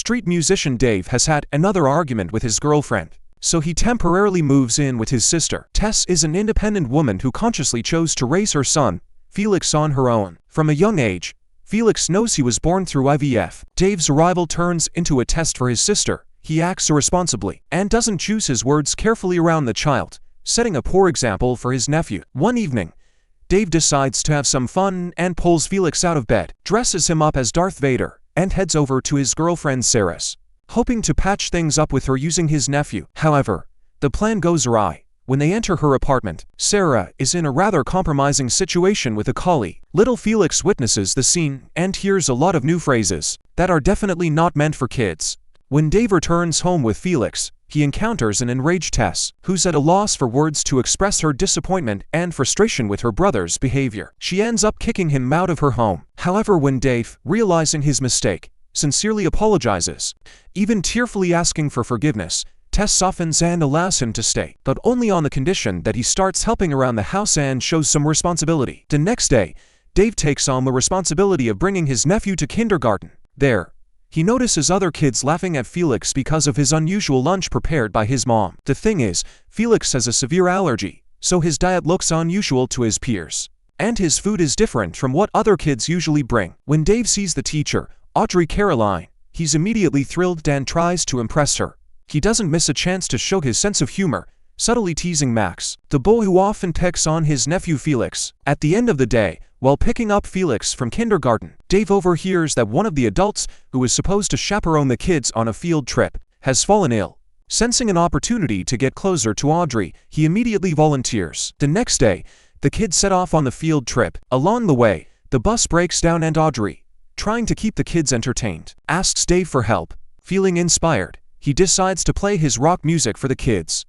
street musician Dave has had another argument with his girlfriend, so he temporarily moves in with his sister. Tess is an independent woman who consciously chose to raise her son, Felix, on her own. From a young age, Felix knows he was born through IVF. Dave's arrival turns into a test for his sister. He acts irresponsibly and doesn't choose his words carefully around the child, setting a poor example for his nephew. One evening, Dave decides to have some fun and pulls Felix out of bed, dresses him up as Darth Vader, and heads over to his girlfriend Sarah's, hoping to patch things up with her using his nephew. However, the plan goes awry. When they enter her apartment, Sarah is in a rather compromising situation with a collie. Little Felix witnesses the scene and hears a lot of new phrases that are definitely not meant for kids. When Dave returns home with Felix, he encounters an enraged Tess, who's at a loss for words to express her disappointment and frustration with her brother's behavior. She ends up kicking him out of her home. However, when Dave, realizing his mistake, sincerely apologizes, even tearfully asking for forgiveness, Tess softens and allows him to stay, but only on the condition that he starts helping around the house and shows some responsibility. The next day, Dave takes on the responsibility of bringing his nephew to kindergarten. There, he notices other kids laughing at Felix because of his unusual lunch prepared by his mom. The thing is, Felix has a severe allergy, so his diet looks unusual to his peers, and his food is different from what other kids usually bring. When Dave sees the teacher, Audrey Caroline, he's immediately thrilled and tries to impress her. He doesn't miss a chance to show his sense of humor, subtly teasing Max, the boy who often picks on his nephew Felix. At the end of the day, while picking up Felix from kindergarten, Dave overhears that one of the adults, who was supposed to chaperone the kids on a field trip, has fallen ill. Sensing an opportunity to get closer to Audrey, he immediately volunteers. The next day, the kids set off on the field trip. Along the way, the bus breaks down and Audrey, trying to keep the kids entertained, asks Dave for help. Feeling inspired, he decides to play his rock music for the kids,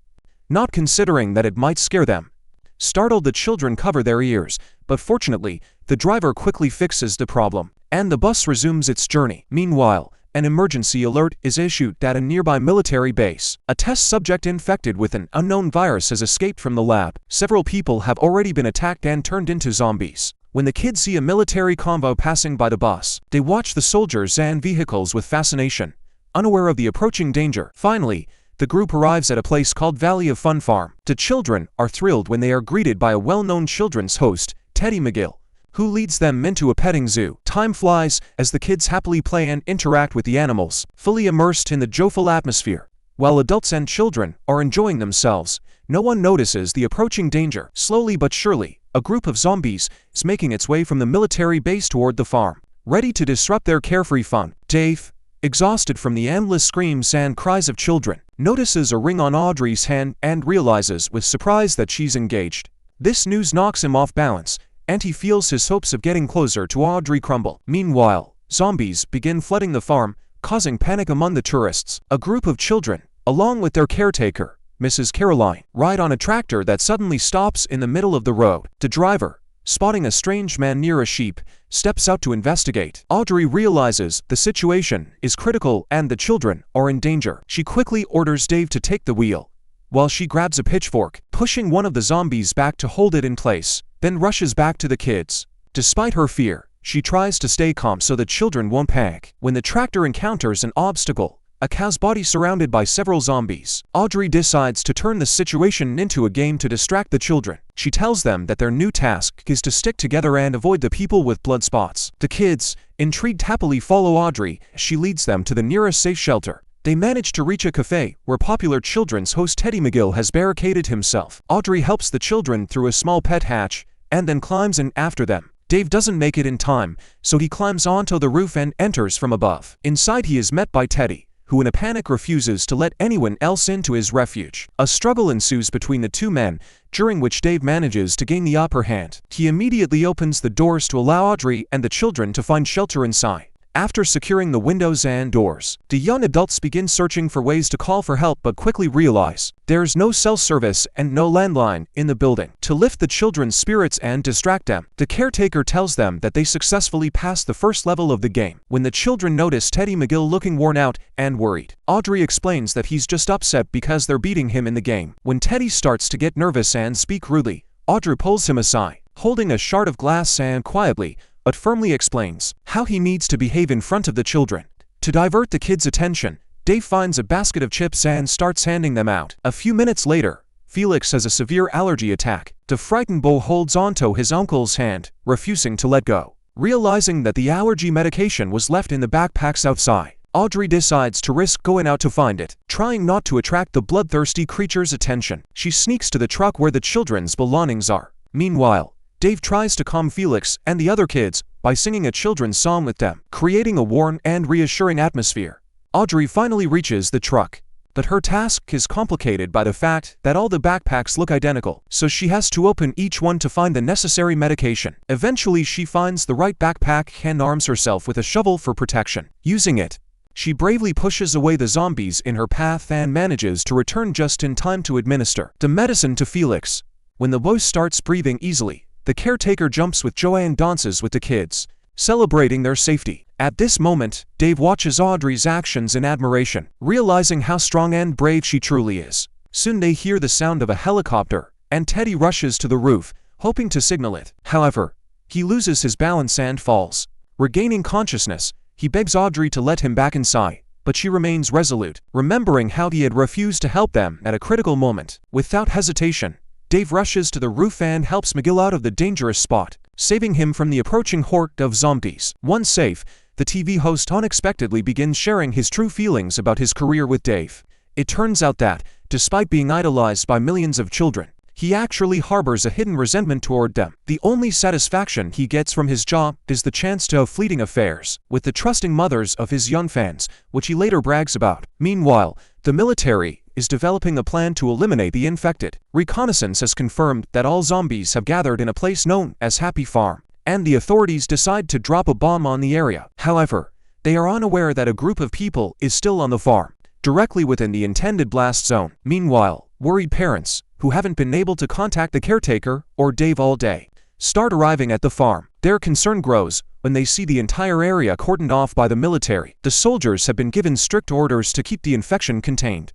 not considering that it might scare them. Startled, the children cover their ears, but fortunately, the driver quickly fixes the problem, and the bus resumes its journey. Meanwhile, an emergency alert is issued at a nearby military base. A test subject infected with an unknown virus has escaped from the lab. Several people have already been attacked and turned into zombies. When the kids see a military convoy passing by the bus, they watch the soldiers and vehicles with fascination, unaware of the approaching danger. Finally, the group arrives at a place called Valley of Fun Farm. The children are thrilled when they are greeted by a well-known children's host, Teddy McGill, who leads them into a petting zoo. Time flies as the kids happily play and interact with the animals, fully immersed in the joyful atmosphere. While adults and children are enjoying themselves, no one notices the approaching danger. Slowly but surely, a group of zombies is making its way from the military base toward the farm, ready to disrupt their carefree fun. Dave, exhausted from the endless screams and cries of children, notices a ring on Audrey's hand and realizes with surprise that she's engaged. This news knocks him off balance, and he feels his hopes of getting closer to Audrey crumble. Meanwhile, zombies begin flooding the farm, causing panic among the tourists. A group of children, along with their caretaker, Mrs. Caroline, ride on a tractor that suddenly stops in the middle of the road. The driver, spotting a strange man near a sheep, steps out to investigate. Audrey realizes the situation is critical and the children are in danger. She quickly orders Dave to take the wheel, while she grabs a pitchfork, pushing one of the zombies back to hold it in place, then rushes back to the kids. Despite her fear, she tries to stay calm so the children won't panic. When the tractor encounters an obstacle, a cow's body surrounded by several zombies, Audrey decides to turn the situation into a game to distract the children. She tells them that their new task is to stick together and avoid the people with blood spots. The kids, intrigued, happily follow Audrey as she leads them to the nearest safe shelter. They manage to reach a cafe where popular children's host Teddy McGill has barricaded himself. Audrey helps the children through a small pet hatch and then climbs in after them. Dave doesn't make it in time, so he climbs onto the roof and enters from above. Inside, he is met by Teddy, who in a panic refuses to let anyone else into his refuge. A struggle ensues between the two men, during which Dave manages to gain the upper hand. He immediately opens the doors to allow Audrey and the children to find shelter inside. After securing the windows and doors, the young adults begin searching for ways to call for help but quickly realize there's no cell service and no landline in the building. To lift the children's spirits and distract them, the caretaker tells them that they successfully passed the first level of the game. When the children notice Teddy McGill looking worn out and worried, Audrey explains that he's just upset because they're beating him in the game. When Teddy starts to get nervous and speak rudely, Audrey pulls him aside, holding a shard of glass and quietly but firmly explains how he needs to behave in front of the children. To divert the kids' attention, Dave finds a basket of chips and starts handing them out. A few minutes later, Felix has a severe allergy attack. The frightened Bo holds onto his uncle's hand, refusing to let go. Realizing that the allergy medication was left in the backpacks outside, Audrey decides to risk going out to find it. Trying not to attract the bloodthirsty creature's attention, she sneaks to the truck where the children's belongings are. Meanwhile, Dave tries to calm Felix and the other kids by singing a children's song with them, creating a warm and reassuring atmosphere. Audrey finally reaches the truck, but her task is complicated by the fact that all the backpacks look identical, so she has to open each one to find the necessary medication. Eventually, she finds the right backpack and arms herself with a shovel for protection. Using it, she bravely pushes away the zombies in her path and manages to return just in time to administer the medicine to Felix. When the boy starts breathing easily, the caretaker jumps with joy and dances with the kids, celebrating their safety. At this moment, Dave watches Audrey's actions in admiration, realizing how strong and brave she truly is. Soon they hear the sound of a helicopter, and Teddy rushes to the roof, hoping to signal it. However, he loses his balance and falls. Regaining consciousness, he begs Audrey to let him back inside, but she remains resolute, remembering how he had refused to help them at a critical moment. Without hesitation, Dave rushes to the roof and helps McGill out of the dangerous spot, saving him from the approaching horde of zombies. Once safe, the TV host unexpectedly begins sharing his true feelings about his career with Dave. It turns out that, despite being idolized by millions of children, he actually harbors a hidden resentment toward them. The only satisfaction he gets from his job is the chance to have fleeting affairs with the trusting mothers of his young fans, which he later brags about. Meanwhile, the military is developing a plan to eliminate the infected. Reconnaissance has confirmed that all zombies have gathered in a place known as Happy Farm, and the authorities decide to drop a bomb on the area. However, they are unaware that a group of people is still on the farm, directly within the intended blast zone. Meanwhile, worried parents, who haven't been able to contact the caretaker or Dave all day, start arriving at the farm. Their concern grows when they see the entire area cordoned off by the military. The soldiers have been given strict orders to keep the infection contained,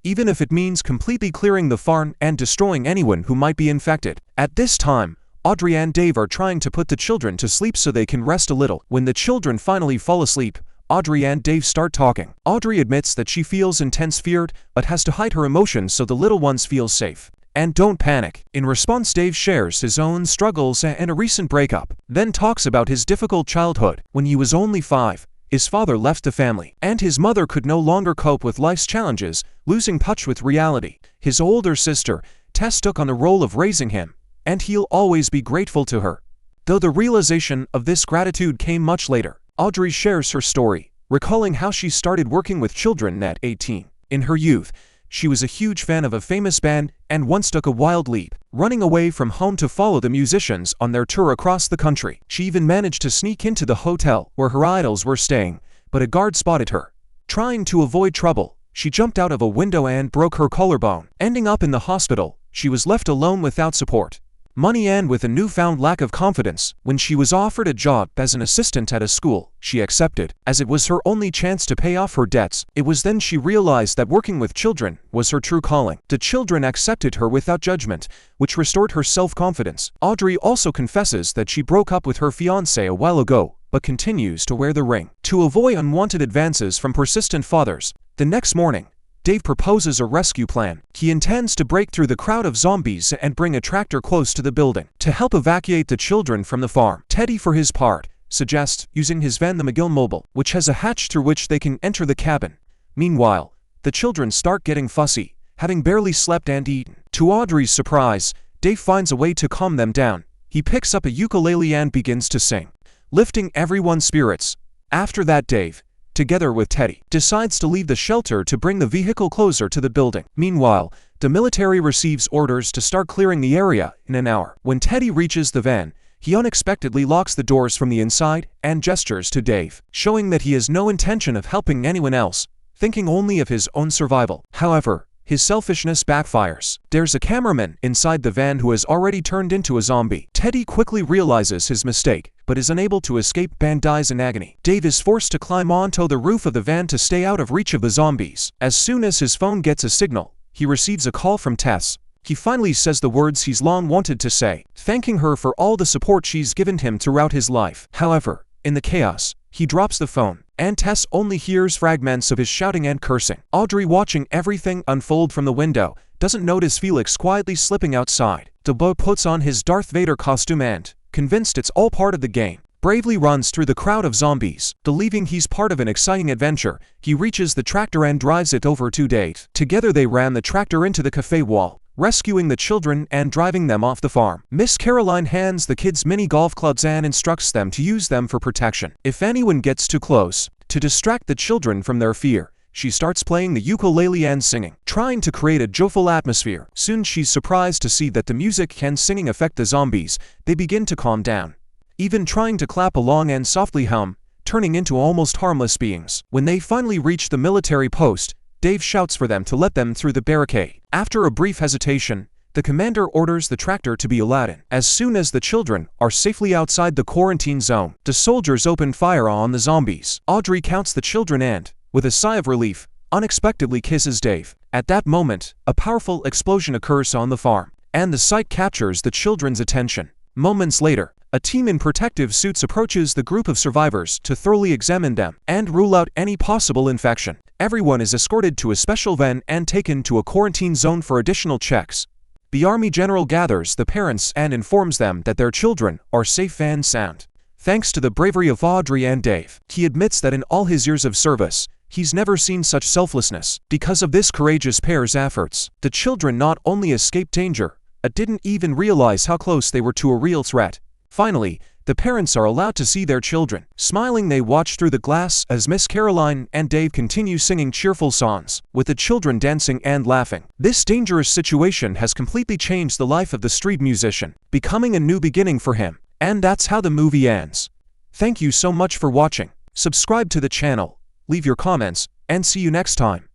even if it means completely clearing the farm and destroying anyone who might be infected. At this time, Audrey and Dave are trying to put the children to sleep so they can rest a little. When the children finally fall asleep, Audrey and Dave start talking. Audrey admits that she feels intense fear but has to hide her emotions so the little ones feel safe and don't panic. In response, Dave shares his own struggles and a recent breakup, then talks about his difficult childhood. When he was only 5, his father left the family, and his mother could no longer cope with life's challenges, losing touch with reality. His older sister, Tess, took on the role of raising him, and he'll always be grateful to her, though the realization of this gratitude came much later. Audrey shares her story, recalling how she started working with children at 18. In her youth, she was a huge fan of a famous band and once took a wild leap, running away from home to follow the musicians on their tour across the country. She even managed to sneak into the hotel where her idols were staying, but a guard spotted her. Trying to avoid trouble, she jumped out of a window and broke her collarbone. Ending up in the hospital, she was left alone without support, money, and with a newfound lack of confidence. When she was offered a job as an assistant at a school, she accepted, as it was her only chance to pay off her debts. It was then she realized that working with children was her true calling. The children accepted her without judgment, which restored her self-confidence. Audrey also confesses that she broke up with her fiancé a while ago, but continues to wear the ring to avoid unwanted advances from persistent fathers. The next morning, Dave proposes a rescue plan. He intends to break through the crowd of zombies and bring a tractor close to the building to help evacuate the children from the farm. Teddy, for his part, suggests using his van, the McGill Mobile, which has a hatch through which they can enter the cabin. Meanwhile, the children start getting fussy, having barely slept and eaten. To Audrey's surprise, Dave finds a way to calm them down. He picks up a ukulele and begins to sing, lifting everyone's spirits. After that, Dave, together with Teddy, decides to leave the shelter to bring the vehicle closer to the building. Meanwhile, the military receives orders to start clearing the area in an hour. When Teddy reaches the van, he unexpectedly locks the doors from the inside and gestures to Dave, showing that he has no intention of helping anyone else, thinking only of his own survival. However, his selfishness backfires. There's a cameraman inside the van who has already turned into a zombie. Teddy quickly realizes his mistake, but is unable to escape and dies in agony. Dave is forced to climb onto the roof of the van to stay out of reach of the zombies. As soon as his phone gets a signal, he receives a call from Tess. He finally says the words he's long wanted to say, thanking her for all the support she's given him throughout his life. However, in the chaos, he drops the phone, and Tess only hears fragments of his shouting and cursing. Audrey, watching everything unfold from the window, doesn't notice Felix quietly slipping outside. Debo puts on his Darth Vader costume and, convinced it's all part of the game, bravely runs through the crowd of zombies. Believing he's part of an exciting adventure, he reaches the tractor and drives it over to Dave. Together they ram the tractor into the cafe wall, rescuing the children and driving them off the farm. Miss Caroline hands the kids mini golf clubs and instructs them to use them for protection. If anyone gets too close, to distract the children from their fear, she starts playing the ukulele and singing, trying to create a joyful atmosphere. Soon she's surprised to see that the music and singing affect the zombies. They begin to calm down, even trying to clap along and softly hum, turning into almost harmless beings. When they finally reach the military post, Dave shouts for them to let them through the barricade. After a brief hesitation, the commander orders the tractor to be allowed in. As soon as the children are safely outside the quarantine zone, the soldiers open fire on the zombies. Audrey counts the children and, with a sigh of relief, unexpectedly kisses Dave. At that moment, a powerful explosion occurs on the farm, and the sight captures the children's attention. Moments later, a team in protective suits approaches the group of survivors to thoroughly examine them and rule out any possible infection. Everyone is escorted to a special van and taken to a quarantine zone for additional checks. The army general gathers the parents and informs them that their children are safe and sound, thanks to the bravery of Audrey and Dave. He admits that in all his years of service, he's never seen such selflessness. Because of this courageous pair's efforts, the children not only escaped danger, but didn't even realize how close they were to a real threat. Finally, the parents are allowed to see their children. Smiling, they watch through the glass as Miss Caroline and Dave continue singing cheerful songs, with the children dancing and laughing. This dangerous situation has completely changed the life of the street musician, becoming a new beginning for him. And that's how the movie ends. Thank you so much for watching. Subscribe to the channel, leave your comments, and see you next time.